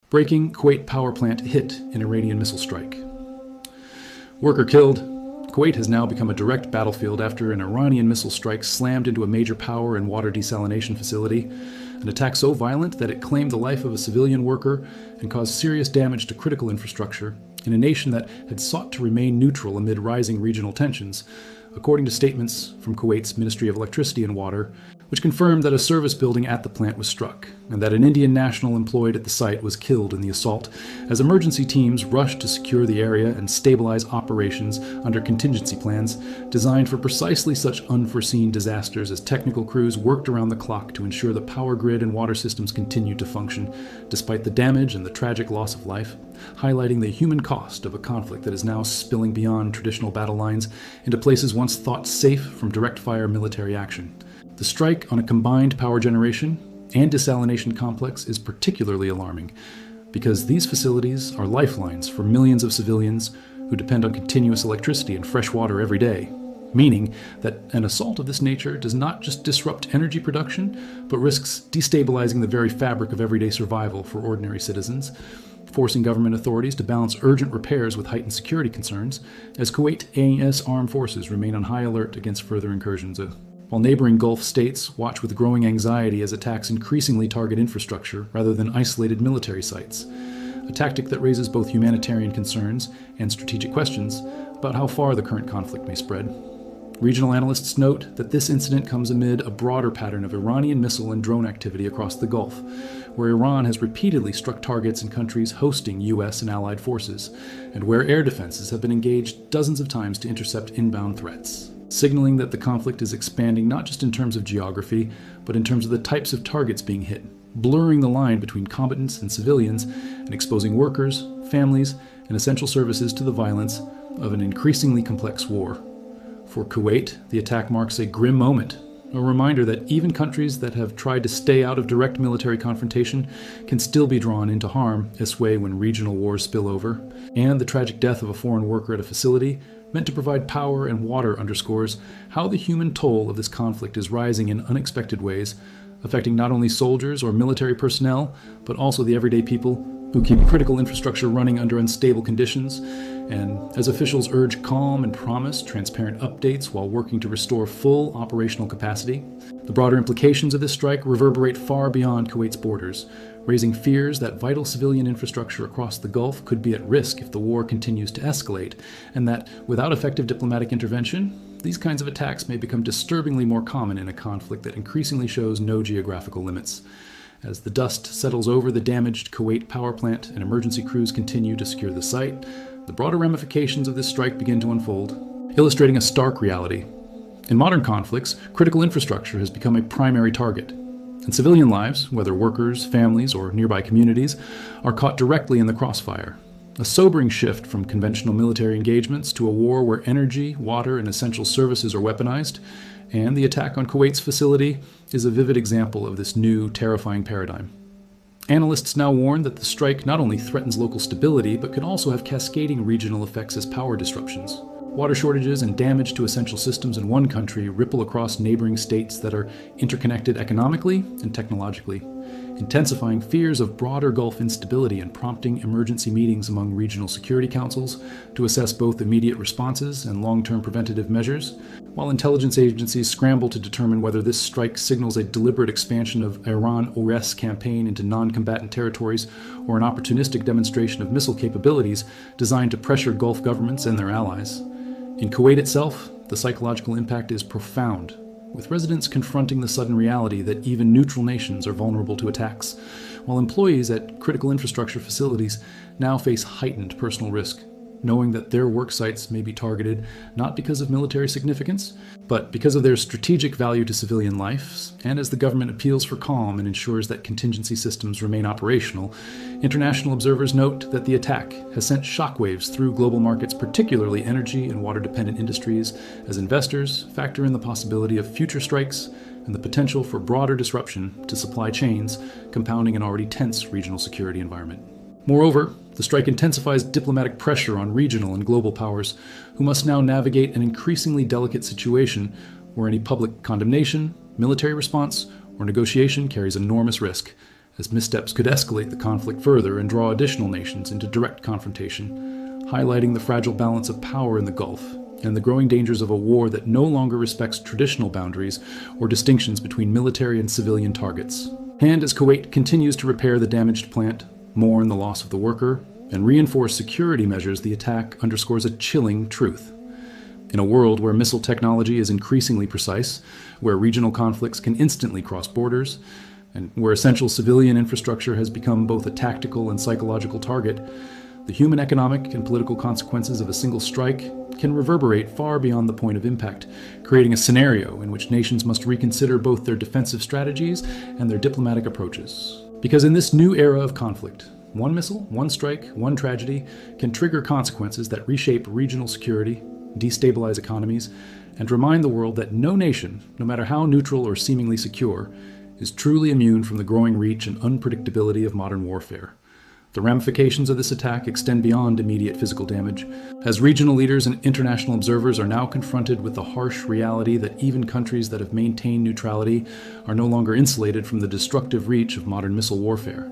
Breaking Kuwait power plant hit in Iranian missile strike. Worker killed. Kuwait has now become a direct battlefield after an Iranian missile strike slammed into a major power and water desalination facility, an attack so violent that it claimed the life of a civilian worker and caused serious damage to critical infrastructure in a nation that had sought to remain neutral amid rising regional tensions, according to statements from Kuwait's Ministry of Electricity and Water, which confirmed that a service building at the plant was struck, and that an Indian national employed at the site was killed in the assault, as emergency teams rushed to secure the area and stabilize operations under contingency plans designed for precisely such unforeseen disasters as technical crews worked around the clock to ensure the power grid and water systems continued to function, despite the damage and the tragic loss of life, highlighting the human cost of a conflict that is now spilling beyond traditional battle lines into places once thought safe from direct-fire military action. The strike on a combined power generation and desalination complex is particularly alarming because these facilities are lifelines for millions of civilians who depend on continuous electricity and fresh water every day, meaning that an assault of this nature does not just disrupt energy production, but risks destabilizing the very fabric of everyday survival for ordinary citizens, forcing government authorities to balance urgent repairs with heightened security concerns, as Kuwait AES armed forces remain on high alert against further incursions. While neighboring Gulf states watch with growing anxiety as attacks increasingly target infrastructure rather than isolated military sites, a tactic that raises both humanitarian concerns and strategic questions about how far the current conflict may spread. Regional analysts note that this incident comes amid a broader pattern of Iranian missile and drone activity across the Gulf, where Iran has repeatedly struck targets in countries hosting U.S. and allied forces, and where air defenses have been engaged dozens of times to intercept inbound threats, signaling that the conflict is expanding not just in terms of geography, but in terms of the types of targets being hit, blurring the line between combatants and civilians, and exposing workers, families, and essential services to the violence of an increasingly complex war. For Kuwait, the attack marks a grim moment, a reminder that even countries that have tried to stay out of direct military confrontation can still be drawn into harm this way when regional wars spill over, and the tragic death of a foreign worker at a facility meant to provide power and water underscores how the human toll of this conflict is rising in unexpected ways, affecting not only soldiers or military personnel, but also the everyday people who keep critical infrastructure running under unstable conditions. And as officials urge calm and promise transparent updates while working to restore full operational capacity, the broader implications of this strike reverberate far beyond Kuwait's borders, raising fears that vital civilian infrastructure across the Gulf could be at risk if the war continues to escalate, and that without effective diplomatic intervention, these kinds of attacks may become disturbingly more common in a conflict that increasingly shows no geographical limits. As the dust settles over the damaged Kuwait power plant and emergency crews continue to secure the site, the broader ramifications of this strike begin to unfold, illustrating a stark reality. In modern conflicts, critical infrastructure has become a primary target, and civilian lives, whether workers, families, or nearby communities, are caught directly in the crossfire. A sobering shift from conventional military engagements to a war where energy, water, and essential services are weaponized, and the attack on Kuwait's facility is a vivid example of this new, terrifying paradigm. Analysts now warn that the strike not only threatens local stability, but could also have cascading regional effects as power disruptions. Water shortages and damage to essential systems in one country ripple across neighboring states that are interconnected economically and technologically, intensifying fears of broader Gulf instability and prompting emergency meetings among regional security councils to assess both immediate responses and long-term preventative measures, while intelligence agencies scramble to determine whether this strike signals a deliberate expansion of Iran-OS campaign into non-combatant territories or an opportunistic demonstration of missile capabilities designed to pressure Gulf governments and their allies. In Kuwait itself, the psychological impact is profound, with residents confronting the sudden reality that even neutral nations are vulnerable to attacks, while employees at critical infrastructure facilities now face heightened personal risk, knowing that their work sites may be targeted not because of military significance, but because of their strategic value to civilian lives. And as the government appeals for calm and ensures that contingency systems remain operational, international observers note that the attack has sent shockwaves through global markets, particularly energy and water-dependent industries, as investors factor in the possibility of future strikes and the potential for broader disruption to supply chains, compounding an already tense regional security environment. Moreover, the strike intensifies diplomatic pressure on regional and global powers, who must now navigate an increasingly delicate situation where any public condemnation, military response, or negotiation carries enormous risk, as missteps could escalate the conflict further and draw additional nations into direct confrontation, highlighting the fragile balance of power in the Gulf and the growing dangers of a war that no longer respects traditional boundaries or distinctions between military and civilian targets. And as Kuwait continues to repair the damaged plant, mourn the loss of the worker, and reinforce security measures, the attack underscores a chilling truth. In a world where missile technology is increasingly precise, where regional conflicts can instantly cross borders, and where essential civilian infrastructure has become both a tactical and psychological target, the human, economic, and political consequences of a single strike can reverberate far beyond the point of impact, creating a scenario in which nations must reconsider both their defensive strategies and their diplomatic approaches. Because in this new era of conflict, one missile, one strike, one tragedy can trigger consequences that reshape regional security, destabilize economies, and remind the world that no nation, no matter how neutral or seemingly secure, is truly immune from the growing reach and unpredictability of modern warfare. The ramifications of this attack extend beyond immediate physical damage, as regional leaders and international observers are now confronted with the harsh reality that even countries that have maintained neutrality are no longer insulated from the destructive reach of modern missile warfare.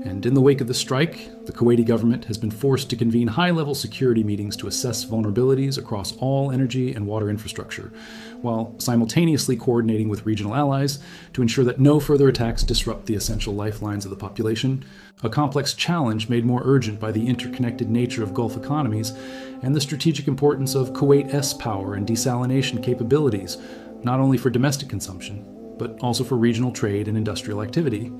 And in the wake of the strike, the Kuwaiti government has been forced to convene high-level security meetings to assess vulnerabilities across all energy and water infrastructure, while simultaneously coordinating with regional allies to ensure that no further attacks disrupt the essential lifelines of the population, a complex challenge made more urgent by the interconnected nature of Gulf economies and the strategic importance of Kuwait-S power and desalination capabilities, not only for domestic consumption, but also for regional trade and industrial activity.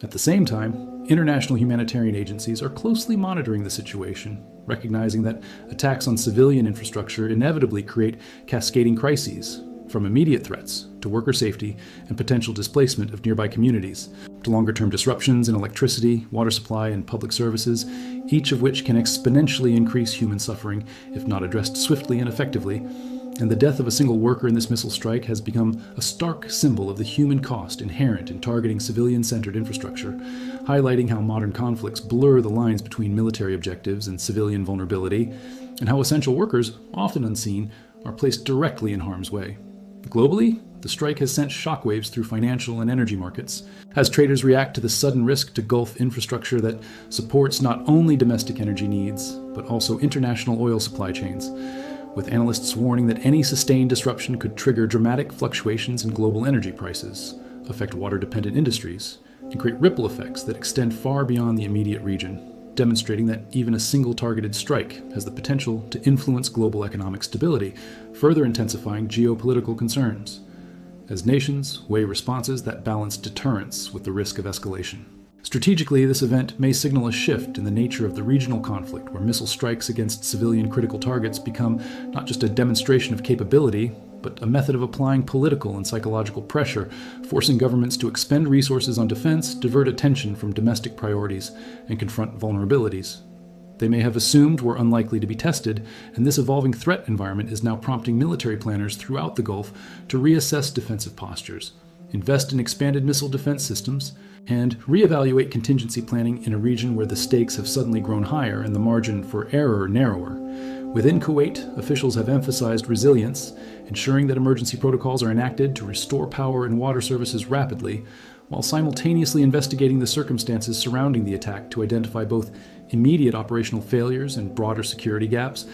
At the same time, international humanitarian agencies are closely monitoring the situation, recognizing that attacks on civilian infrastructure inevitably create cascading crises, from immediate threats to worker safety and potential displacement of nearby communities, to longer-term disruptions in electricity, water supply, and public services, each of which can exponentially increase human suffering if not addressed swiftly and effectively. And the death of a single worker in this missile strike has become a stark symbol of the human cost inherent in targeting civilian-centered infrastructure, highlighting how modern conflicts blur the lines between military objectives and civilian vulnerability, and how essential workers, often unseen, are placed directly in harm's way. Globally, the strike has sent shockwaves through financial and energy markets, as traders react to the sudden risk to Gulf infrastructure that supports not only domestic energy needs, but also international oil supply chains, with analysts warning that any sustained disruption could trigger dramatic fluctuations in global energy prices, affect water-dependent industries, and create ripple effects that extend far beyond the immediate region, demonstrating that even a single targeted strike has the potential to influence global economic stability, further intensifying geopolitical concerns, as nations weigh responses that balance deterrence with the risk of escalation. Strategically, this event may signal a shift in the nature of the regional conflict, where missile strikes against civilian critical targets become not just a demonstration of capability, but a method of applying political and psychological pressure, forcing governments to expend resources on defense, divert attention from domestic priorities, and confront vulnerabilities they may have assumed were unlikely to be tested, and this evolving threat environment is now prompting military planners throughout the Gulf to reassess defensive postures, invest in expanded missile defense systems, and reevaluate contingency planning in a region where the stakes have suddenly grown higher and the margin for error narrower. Within Kuwait, officials have emphasized resilience, ensuring that emergency protocols are enacted to restore power and water services rapidly, while simultaneously investigating the circumstances surrounding the attack to identify both immediate operational failures and broader security gaps.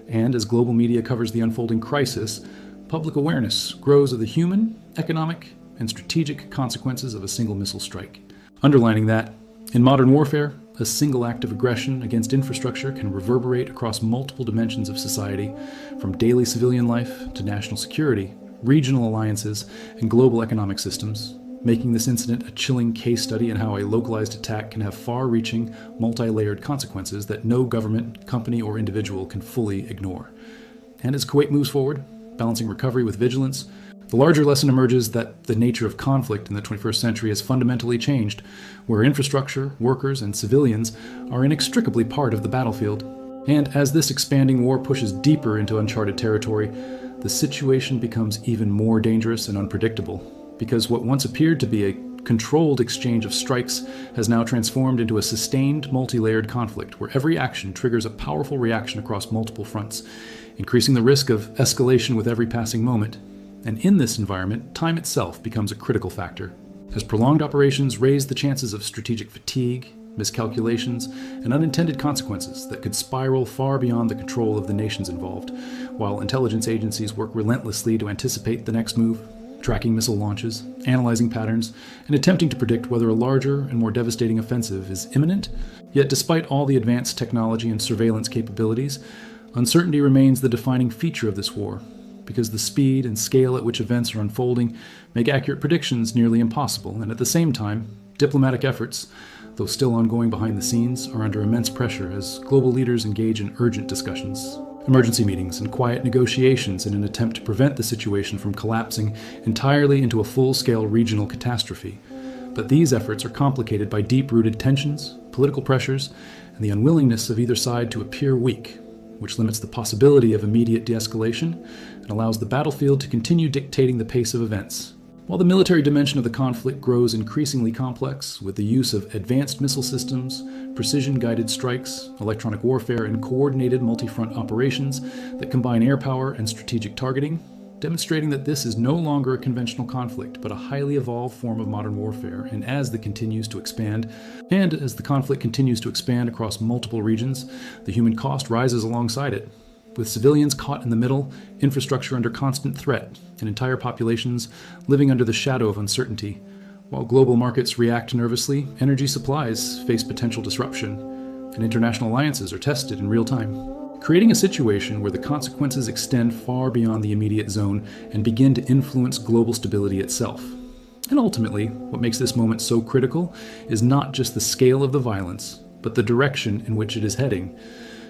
And as global media covers the unfolding crisis, public awareness grows of the human, economic, and strategic consequences of a single missile strike. Underlining that, in modern warfare, a single act of aggression against infrastructure can reverberate across multiple dimensions of society, from daily civilian life to national security, regional alliances, and global economic systems, making this incident a chilling case study in how a localized attack can have far-reaching, multi-layered consequences that no government, company, or individual can fully ignore. And as Kuwait moves forward, balancing recovery with vigilance, the larger lesson emerges that the nature of conflict in the 21st century has fundamentally changed, where infrastructure, workers, and civilians are inextricably part of the battlefield. And as this expanding war pushes deeper into uncharted territory, the situation becomes even more dangerous and unpredictable, because what once appeared to be a controlled exchange of strikes has now transformed into a sustained, multi-layered conflict where every action triggers a powerful reaction across multiple fronts, increasing the risk of escalation with every passing moment. And in this environment, time itself becomes a critical factor. as prolonged operations raise the chances of strategic fatigue, miscalculations, and unintended consequences that could spiral far beyond the control of the nations involved, while intelligence agencies work relentlessly to anticipate the next move, tracking missile launches, analyzing patterns, and attempting to predict whether a larger and more devastating offensive is imminent. Yet despite all the advanced technology and surveillance capabilities, uncertainty remains the defining feature of this war, because the speed and scale at which events are unfolding make accurate predictions nearly impossible, and at the same time, diplomatic efforts, though still ongoing behind the scenes, are under immense pressure as global leaders engage in urgent discussions, emergency meetings, and quiet negotiations in an attempt to prevent the situation from collapsing entirely into a full-scale regional catastrophe. But these efforts are complicated by deep-rooted tensions, political pressures, and the unwillingness of either side to appear weak, which limits the possibility of immediate de-escalation and allows the battlefield to continue dictating the pace of events. While the military dimension of the conflict grows increasingly complex with the use of advanced missile systems, precision-guided strikes, electronic warfare, and coordinated multi-front operations that combine air power and strategic targeting, demonstrating that this is no longer a conventional conflict, but a highly evolved form of modern warfare. And as the conflict continues to expand across multiple regions, the human cost rises alongside it, with civilians caught in the middle, infrastructure under constant threat, and entire populations living under the shadow of uncertainty. While global markets react nervously, energy supplies face potential disruption, and international alliances are tested in real time, creating a situation where the consequences extend far beyond the immediate zone and begin to influence global stability itself. And ultimately, what makes this moment so critical is not just the scale of the violence, but the direction in which it is heading.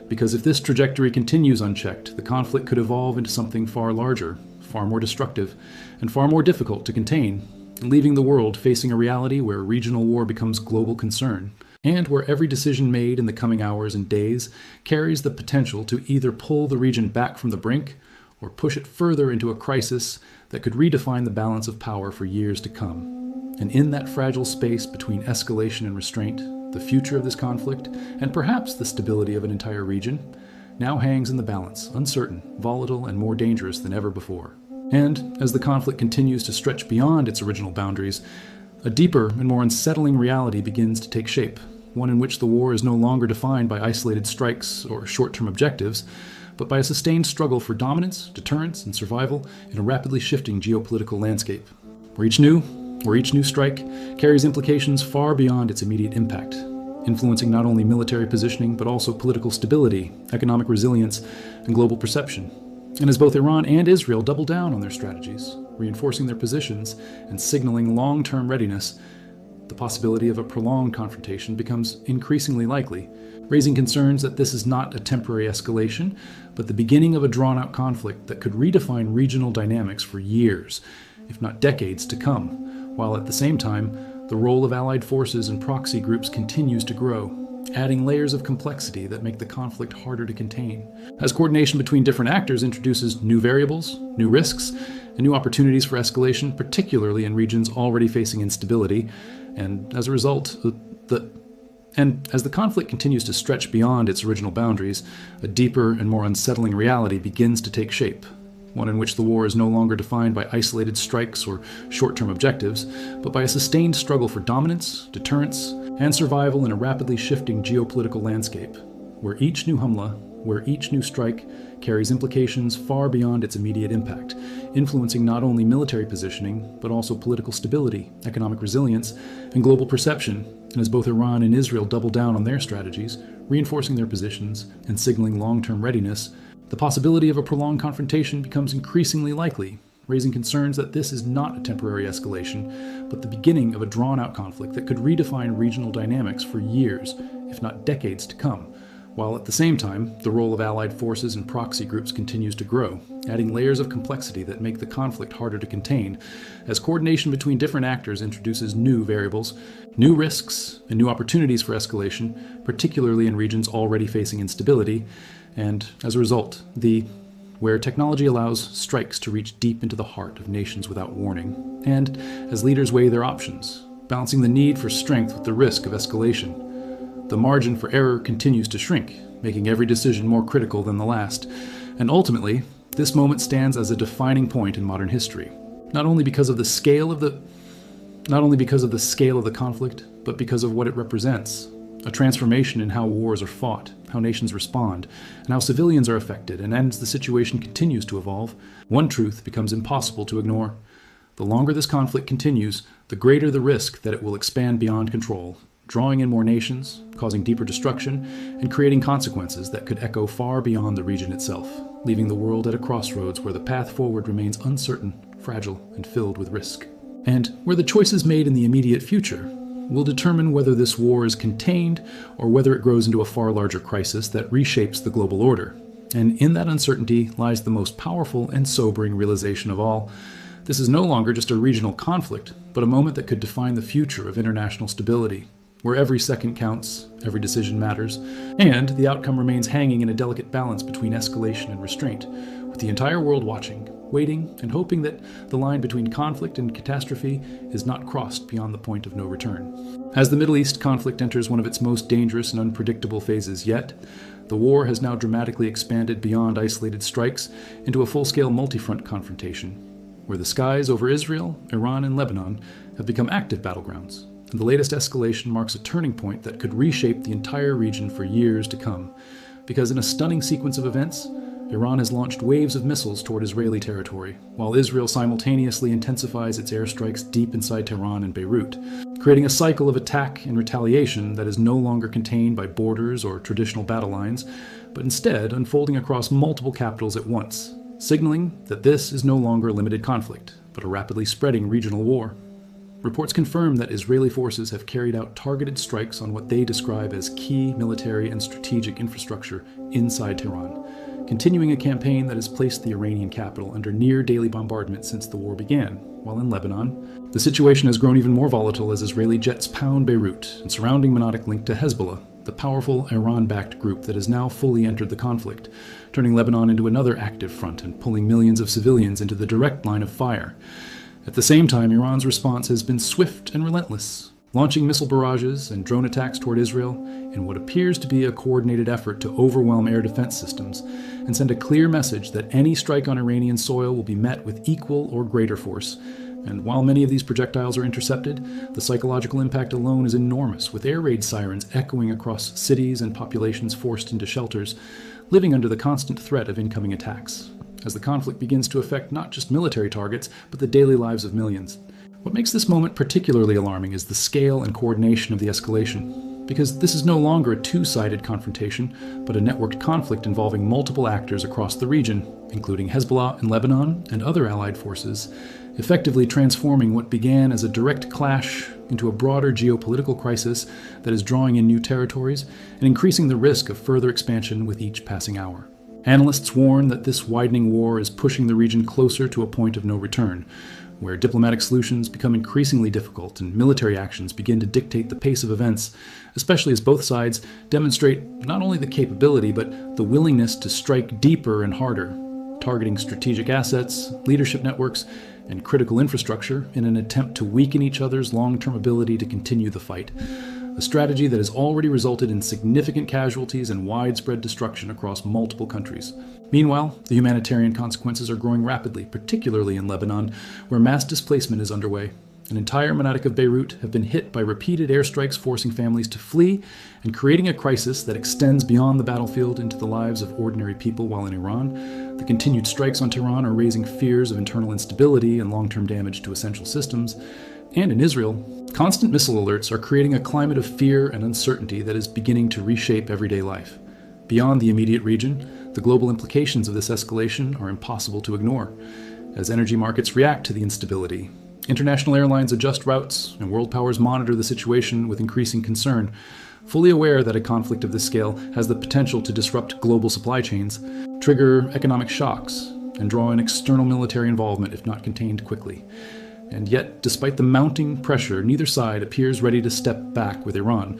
Because if this trajectory continues unchecked, the conflict could evolve into something far larger, far more destructive, and far more difficult to contain, leaving the world facing a reality where regional war becomes global concern, and where every decision made in the coming hours and days carries the potential to either pull the region back from the brink or push it further into a crisis that could redefine the balance of power for years to come. And in that fragile space between escalation and restraint, the future of this conflict, and perhaps the stability of an entire region, now hangs in the balance, uncertain, volatile, and more dangerous than ever before. And as the conflict continues to stretch beyond its original boundaries, a deeper and more unsettling reality begins to take shape, one in which the war is no longer defined by isolated strikes or short-term objectives, but by a sustained struggle for dominance, deterrence, and survival in a rapidly shifting geopolitical landscape, where each new strike carries implications far beyond its immediate impact, influencing not only military positioning but also political stability, economic resilience, and global perception. And as both Iran and Israel double down on their strategies, reinforcing their positions and signaling long-term readiness, the possibility of a prolonged confrontation becomes increasingly likely, raising concerns that this is not a temporary escalation, but the beginning of a drawn-out conflict that could redefine regional dynamics for years, if not decades to come, while at the same time, the role of allied forces and proxy groups continues to grow, adding layers of complexity that make the conflict harder to contain. As coordination between different actors introduces new variables, new risks, and new opportunities for escalation, particularly in regions already facing instability, and as a result, as the conflict continues to stretch beyond its original boundaries, a deeper and more unsettling reality begins to take shape, one in which the war is no longer defined by isolated strikes or short-term objectives, but by a sustained struggle for dominance, deterrence, and survival in a rapidly shifting geopolitical landscape, where each new strike carries implications far beyond its immediate impact, influencing not only military positioning, but also political stability, economic resilience, and global perception. And as both Iran and Israel double down on their strategies, reinforcing their positions and signaling long-term readiness, the possibility of a prolonged confrontation becomes increasingly likely, raising concerns that this is not a temporary escalation, but the beginning of a drawn-out conflict that could redefine regional dynamics for years, if not decades to come, while at the same time, the role of allied forces and proxy groups continues to grow, adding layers of complexity that make the conflict harder to contain, as coordination between different actors introduces new variables, new risks, and new opportunities for escalation, particularly in regions already facing instability, and as a result, where technology allows strikes to reach deep into the heart of nations without warning, and as leaders weigh their options, balancing the need for strength with the risk of escalation, the margin for error continues to shrink, making every decision more critical than the last. And ultimately, this moment stands as a defining point in modern history, not only because of the scale of the not only because of the scale of the conflict, but because of what it represents. A transformation in how wars are fought, how nations respond, and how civilians are affected, and as the situation continues to evolve, one truth becomes impossible to ignore. The longer this conflict continues, the greater the risk that it will expand beyond control, drawing in more nations, causing deeper destruction, and creating consequences that could echo far beyond the region itself, leaving the world at a crossroads where the path forward remains uncertain, fragile, and filled with risk. And where the choices made in the immediate future will determine whether this war is contained or whether it grows into a far larger crisis that reshapes the global order. And in that uncertainty lies the most powerful and sobering realization of all. This is no longer just a regional conflict, but a moment that could define the future of international stability, where every second counts, every decision matters, and the outcome remains hanging in a delicate balance between escalation and restraint, with the entire world watching, waiting, and hoping that the line between conflict and catastrophe is not crossed beyond the point of no return. As the Middle East conflict enters one of its most dangerous and unpredictable phases yet, the war has now dramatically expanded beyond isolated strikes into a full-scale multi-front confrontation, where the skies over Israel, Iran, and Lebanon have become active battlegrounds. And the latest escalation marks a turning point that could reshape the entire region for years to come. Because in a stunning sequence of events, Iran has launched waves of missiles toward Israeli territory, while Israel simultaneously intensifies its airstrikes deep inside Tehran and Beirut, creating a cycle of attack and retaliation that is no longer contained by borders or traditional battle lines, but instead unfolding across multiple capitals at once, signaling that this is no longer a limited conflict, but a rapidly spreading regional war. Reports confirm that Israeli forces have carried out targeted strikes on what they describe as key military and strategic infrastructure inside Tehran, continuing a campaign that has placed the Iranian capital under near-daily bombardment since the war began. While in Lebanon, the situation has grown even more volatile as Israeli jets pound Beirut and surrounding Monadic link to Hezbollah, the powerful Iran-backed group that has now fully entered the conflict, turning Lebanon into another active front and pulling millions of civilians into the direct line of fire. At the same time, Iran's response has been swift and relentless, launching missile barrages and drone attacks toward Israel in what appears to be a coordinated effort to overwhelm air defense systems and send a clear message that any strike on Iranian soil will be met with equal or greater force. And while many of these projectiles are intercepted, the psychological impact alone is enormous, with air raid sirens echoing across cities and populations forced into shelters, living under the constant threat of incoming attacks, as the conflict begins to affect not just military targets, but the daily lives of millions. What makes this moment particularly alarming is the scale and coordination of the escalation, because this is no longer a two-sided confrontation, but a networked conflict involving multiple actors across the region, including Hezbollah in Lebanon and other allied forces, effectively transforming what began as a direct clash into a broader geopolitical crisis that is drawing in new territories and increasing the risk of further expansion with each passing hour. Analysts warn that this widening war is pushing the region closer to a point of no return, where diplomatic solutions become increasingly difficult and military actions begin to dictate the pace of events, especially as both sides demonstrate not only the capability but the willingness to strike deeper and harder, targeting strategic assets, leadership networks, and critical infrastructure in an attempt to weaken each other's long-term ability to continue the fight. A strategy that has already resulted in significant casualties and widespread destruction across multiple countries. Meanwhile, the humanitarian consequences are growing rapidly, particularly in Lebanon, where mass displacement is underway. An entire Monadic of Beirut have been hit by repeated airstrikes forcing families to flee and creating a crisis that extends beyond the battlefield into the lives of ordinary people, while in Iran, the continued strikes on Tehran are raising fears of internal instability and long-term damage to essential systems. And in Israel, constant missile alerts are creating a climate of fear and uncertainty that is beginning to reshape everyday life. Beyond the immediate region, the global implications of this escalation are impossible to ignore. As energy markets react to the instability, international airlines adjust routes, and world powers monitor the situation with increasing concern, fully aware that a conflict of this scale has the potential to disrupt global supply chains, trigger economic shocks, and draw in external military involvement if not contained quickly. And yet, despite the mounting pressure, neither side appears ready to step back, with Iran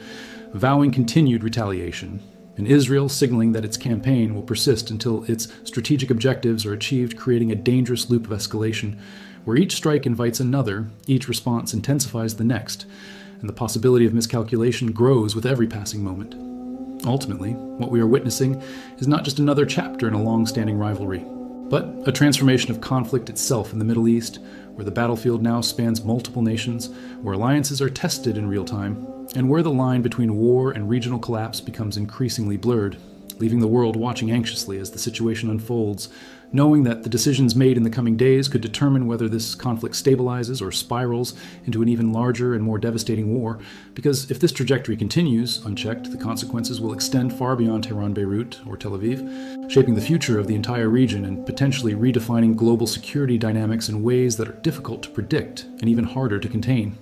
vowing continued retaliation, and Israel signaling that its campaign will persist until its strategic objectives are achieved, creating a dangerous loop of escalation, where each strike invites another, each response intensifies the next, and the possibility of miscalculation grows with every passing moment. Ultimately, what we are witnessing is not just another chapter in a long-standing rivalry, but a transformation of conflict itself in the Middle East, where the battlefield now spans multiple nations, where alliances are tested in real time, and where the line between war and regional collapse becomes increasingly blurred, leaving the world watching anxiously as the situation unfolds, knowing that the decisions made in the coming days could determine whether this conflict stabilizes or spirals into an even larger and more devastating war, because if this trajectory continues unchecked, the consequences will extend far beyond Tehran, Beirut, or Tel Aviv, shaping the future of the entire region and potentially redefining global security dynamics in ways that are difficult to predict and even harder to contain.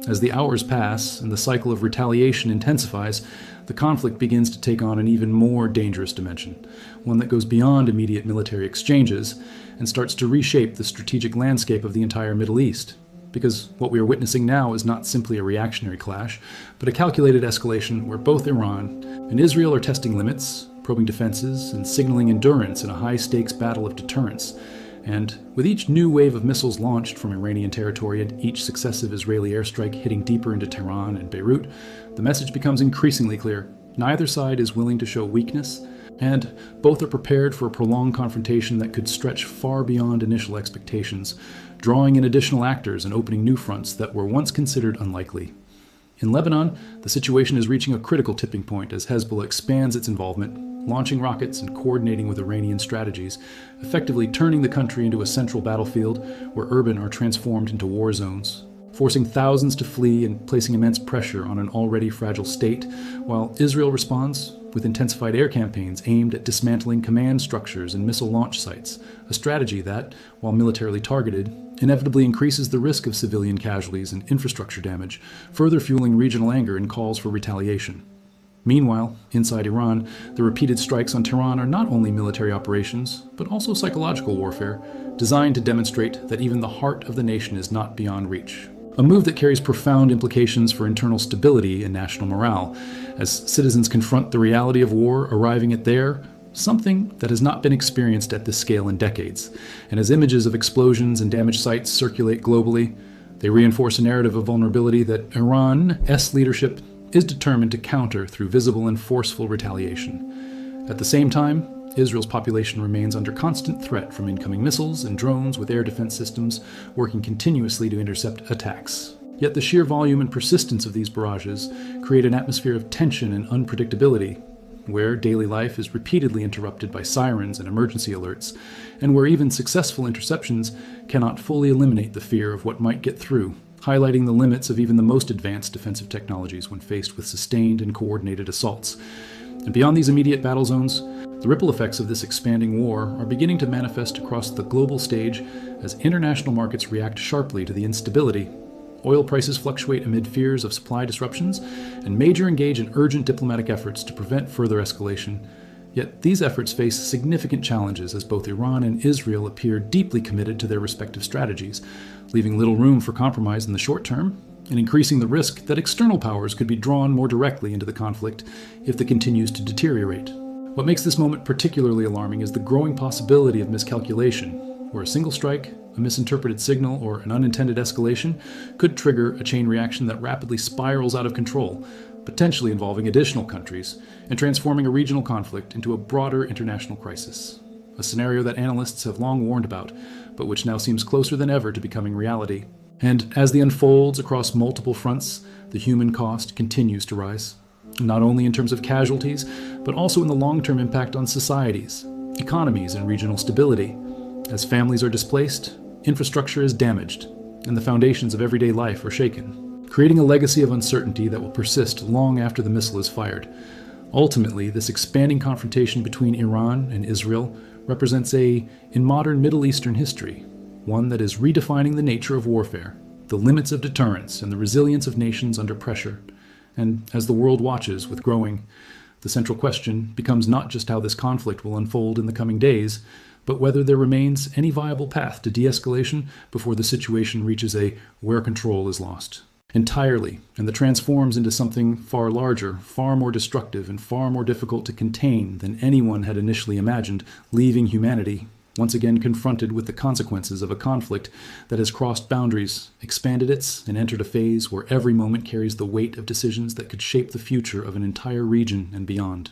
As the hours pass and the cycle of retaliation intensifies, the conflict begins to take on an even more dangerous dimension, one that goes beyond immediate military exchanges and starts to reshape the strategic landscape of the entire Middle East. Because what we are witnessing now is not simply a reactionary clash, but a calculated escalation where both Iran and Israel are testing limits, probing defenses, and signaling endurance in a high-stakes battle of deterrence. And with each new wave of missiles launched from Iranian territory and each successive Israeli airstrike hitting deeper into Tehran and Beirut, the message becomes increasingly clear. Neither side is willing to show weakness, and both are prepared for a prolonged confrontation that could stretch far beyond initial expectations, drawing in additional actors and opening new fronts that were once considered unlikely. In Lebanon, the situation is reaching a critical tipping point as Hezbollah expands its involvement, launching rockets and coordinating with Iranian strategies, effectively turning the country into a central battlefield where urban are transformed into war zones, forcing thousands to flee and placing immense pressure on an already fragile state, while Israel responds with intensified air campaigns aimed at dismantling command structures and missile launch sites, a strategy that, while militarily targeted, inevitably increases the risk of civilian casualties and infrastructure damage, further fueling regional anger and calls for retaliation. Meanwhile, inside Iran, the repeated strikes on Tehran are not only military operations, but also psychological warfare, designed to demonstrate that even the heart of the nation is not beyond reach. A move that carries profound implications for internal stability and national morale, as citizens confront the reality of war arriving at something that has not been experienced at this scale in decades. And as images of explosions and damaged sites circulate globally, they reinforce a narrative of vulnerability that Iran's leadership is determined to counter through visible and forceful retaliation. At the same time, Israel's population remains under constant threat from incoming missiles and drones with air defense systems working continuously to intercept attacks. Yet the sheer volume and persistence of these barrages create an atmosphere of tension and unpredictability, where daily life is repeatedly interrupted by sirens and emergency alerts, and where even successful interceptions cannot fully eliminate the fear of what might get through, highlighting the limits of even the most advanced defensive technologies when faced with sustained and coordinated assaults. And beyond these immediate battle zones, the ripple effects of this expanding war are beginning to manifest across the global stage as international markets react sharply to the instability. Oil prices fluctuate amid fears of supply disruptions, and major engage in urgent diplomatic efforts to prevent further escalation. Yet these efforts face significant challenges as both Iran and Israel appear deeply committed to their respective strategies, leaving little room for compromise in the short term, and increasing the risk that external powers could be drawn more directly into the conflict if it continues to deteriorate. What makes this moment particularly alarming is the growing possibility of miscalculation, where a single strike, a misinterpreted signal, or an unintended escalation could trigger a chain reaction that rapidly spirals out of control, potentially involving additional countries and transforming a regional conflict into a broader international crisis. A scenario that analysts have long warned about, but which now seems closer than ever to becoming reality. And as the unfolds across multiple fronts, the human cost continues to rise, not only in terms of casualties, but also in the long-term impact on societies, economies, and regional stability. As families are displaced, infrastructure is damaged, and the foundations of everyday life are shaken, creating a legacy of uncertainty that will persist long after the missile is fired. Ultimately, this expanding confrontation between Iran and Israel represents in modern Middle Eastern history, one that is redefining the nature of warfare, the limits of deterrence, and the resilience of nations under pressure. And as the world watches with growing, the central question becomes not just how this conflict will unfold in the coming days, but whether there remains any viable path to de-escalation before the situation reaches where control is lost entirely, and that transforms into something far larger, far more destructive, and far more difficult to contain than anyone had initially imagined, leaving humanity once again confronted with the consequences of a conflict that has crossed boundaries, expanded and entered a phase where every moment carries the weight of decisions that could shape the future of an entire region and beyond.